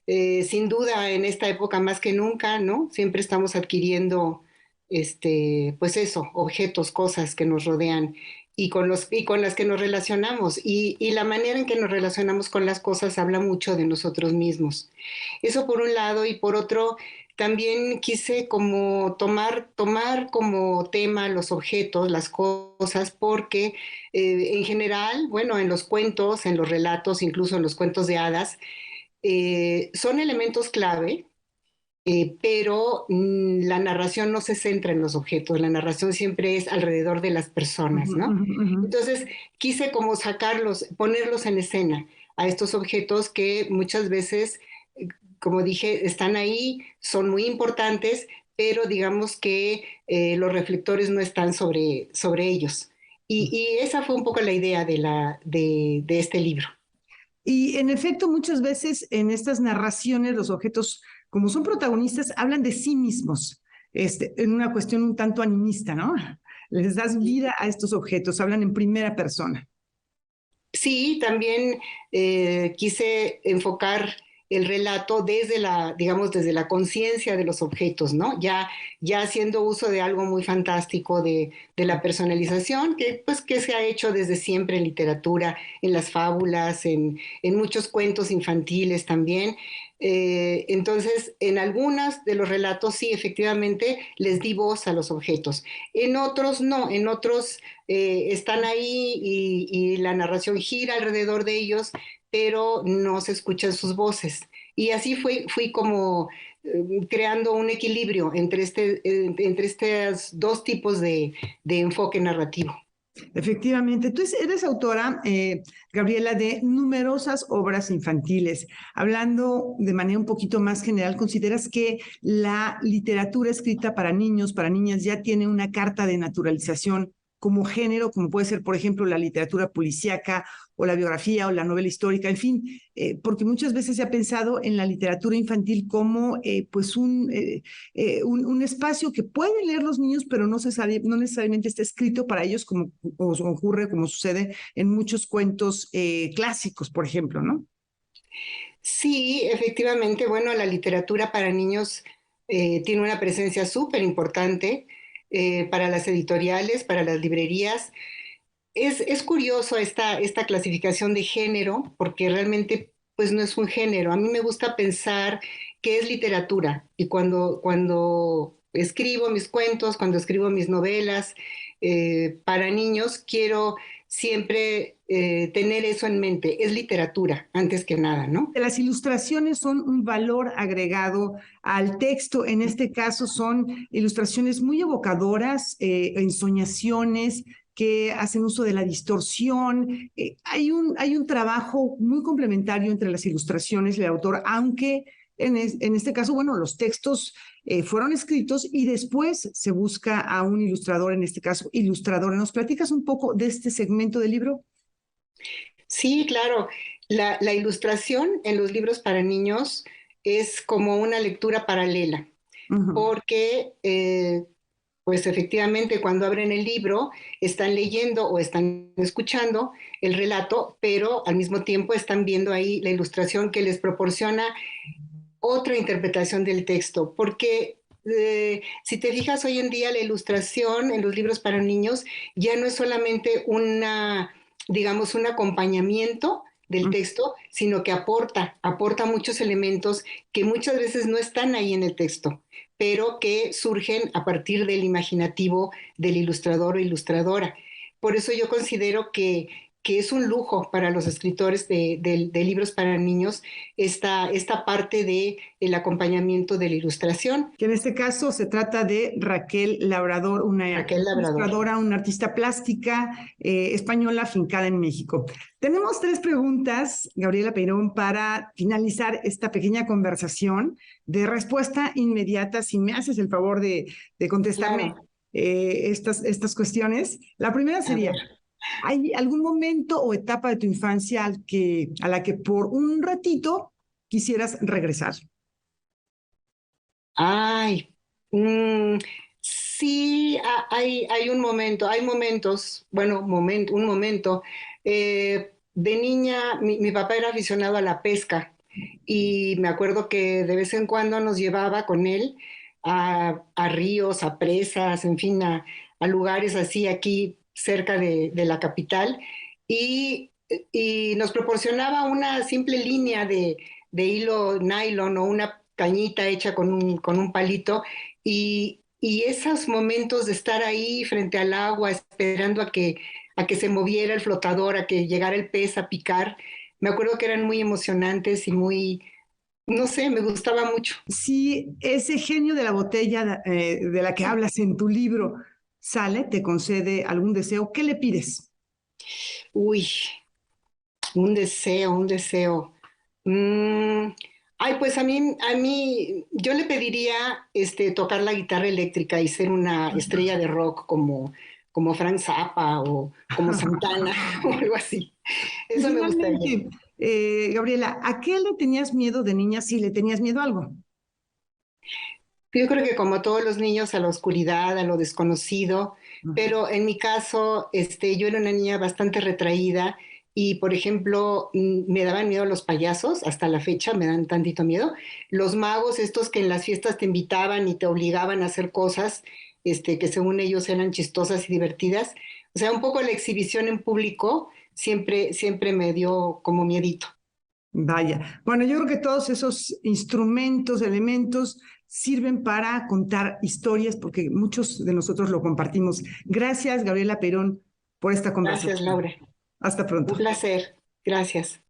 Sin duda, en esta época más que nunca, ¿no? Siempre estamos adquiriendo, pues eso, objetos, cosas que nos rodean y con las que nos relacionamos. Y la manera en que nos relacionamos con las cosas habla mucho de nosotros mismos. Eso por un lado, y por otro, también quise como tomar como tema los objetos, las cosas, porque en general, bueno, en los cuentos, en los relatos, incluso en los cuentos de hadas, son elementos clave, pero la narración no se centra en los objetos, la narración siempre es alrededor de las personas, ¿no? Entonces quise como ponerlos en escena a estos objetos que muchas veces, como dije, están ahí, son muy importantes, pero digamos que los reflectores no están sobre ellos. Y esa fue un poco la idea de este libro. Y en efecto, muchas veces en estas narraciones los objetos, como son protagonistas, hablan de sí mismos, en una cuestión un tanto animista, ¿no? Les das vida a estos objetos, hablan en primera persona. Sí, también quise enfocar el relato desde la conciencia de los objetos, ¿no? Ya haciendo uso de algo muy fantástico de la personalización, que se ha hecho desde siempre en literatura, en las fábulas, en muchos cuentos infantiles también. Entonces, en algunos de los relatos sí, efectivamente, les di voz a los objetos. En otros no, en otros están ahí y la narración gira alrededor de ellos, pero no se escuchan sus voces. Y así fui como creando un equilibrio entre estos dos tipos de enfoque narrativo. Efectivamente, tú eres autora, Gabriela, de numerosas obras infantiles. Hablando de manera un poquito más general, ¿consideras que la literatura escrita para niños, para niñas, ya tiene una carta de naturalización como género, como puede ser, por ejemplo, la literatura policíaca o la biografía o la novela histórica, en fin, porque muchas veces se ha pensado en la literatura infantil como pues un espacio que pueden leer los niños, pero no necesariamente está escrito para ellos, como sucede en muchos cuentos clásicos, por ejemplo, ¿no? Sí, efectivamente, bueno, la literatura para niños tiene una presencia súper importante para las editoriales, para las librerías. Es curioso esta clasificación de género, porque realmente pues no es un género. A mí me gusta pensar que es literatura, y cuando escribo mis cuentos, cuando escribo mis novelas para niños, quiero siempre tener eso en mente. Es literatura, antes que nada, ¿no? Las ilustraciones son un valor agregado al texto. En este caso son ilustraciones muy evocadoras, ensoñaciones que hacen uso de la distorsión. Hay un trabajo muy complementario entre las ilustraciones y el autor, aunque en este caso, bueno, los textos fueron escritos y después se busca a un ilustrador, en este caso, ilustradora. ¿Nos platicas un poco de este segmento del libro? Sí, claro. La ilustración en los libros para niños es como una lectura paralela, porque pues efectivamente cuando abren el libro están leyendo o están escuchando el relato, pero al mismo tiempo están viendo ahí la ilustración que les proporciona otra interpretación del texto, porque si te fijas hoy en día la ilustración en los libros para niños ya no es solamente digamos, un acompañamiento del texto, sino que aporta muchos elementos que muchas veces no están ahí en el texto, pero que surgen a partir del imaginativo del ilustrador o ilustradora. Por eso yo considero que es un lujo para los escritores de libros para niños esta parte del acompañamiento de la ilustración. Que en este caso se trata de Raquel Labrador, una ilustradora, una artista plástica española afincada en México. Tenemos 3 preguntas, Gabriela Peirón, para finalizar esta pequeña conversación de respuesta inmediata, si me haces el favor de contestarme estas cuestiones. La primera sería: ¿hay algún momento o etapa de tu infancia a la que por un ratito quisieras regresar? Sí, hay un momento, hay momentos, bueno, un momento. De niña, mi papá era aficionado a la pesca y me acuerdo que de vez en cuando nos llevaba con él a ríos, a presas, en fin, a lugares así aquí cerca de la capital, y nos proporcionaba una simple línea de hilo nylon o una cañita hecha con un palito, y esos momentos de estar ahí frente al agua esperando a que se moviera el flotador, a que llegara el pez a picar, me acuerdo que eran muy emocionantes y muy, no sé, me gustaba mucho. Si ese genio de la botella de la que hablas en tu libro sale, te concede algún deseo, ¿qué le pides? Uy, un deseo. Pues a mí, yo le pediría tocar la guitarra eléctrica y ser una estrella de rock como Frank Zappa o como Santana o algo así. Eso me gustaría. Gabriela, ¿a qué le tenías miedo de niña si le tenías miedo a algo? Yo creo que como todos los niños, a la oscuridad, a lo desconocido, pero en mi caso, yo era una niña bastante retraída y, por ejemplo, me daban miedo los payasos, hasta la fecha me dan tantito miedo. Los magos, estos que en las fiestas te invitaban y te obligaban a hacer cosas que según ellos eran chistosas y divertidas. O sea, un poco la exhibición en público siempre me dio como miedito. Vaya, bueno, yo creo que todos esos instrumentos, elementos, sirven para contar historias, porque muchos de nosotros lo compartimos. Gracias, Gabriela Peirón, por esta conversación. Gracias, Laura. Hasta pronto. Un placer. Gracias.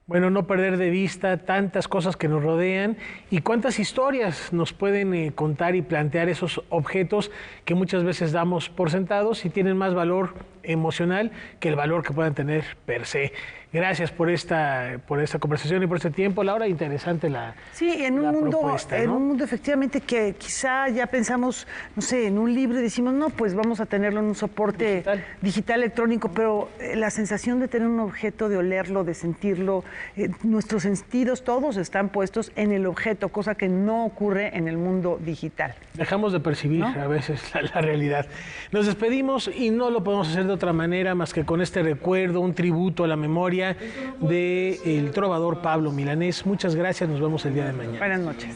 Bueno, no perder de vista tantas cosas que nos rodean y cuántas historias nos pueden contar y plantear esos objetos que muchas veces damos por sentados y tienen más valor emocional que el valor que puedan tener per se. Gracias por esta conversación y por este tiempo, Laura. Interesante la en un mundo propuesta, ¿no? En un mundo efectivamente que quizá ya pensamos, no sé, en un libro y decimos, no, pues vamos a tenerlo en un soporte digital electrónico, pero la sensación de tener un objeto, de olerlo, de sentirlo, nuestros sentidos todos están puestos en el objeto, cosa que no ocurre en el mundo digital. Dejamos de percibir a veces la realidad. Nos despedimos y no lo podemos hacer de otra manera más que con este recuerdo, un tributo a la memoria del trovador Pablo Milanés. Muchas gracias, nos vemos el día de mañana. Buenas noches.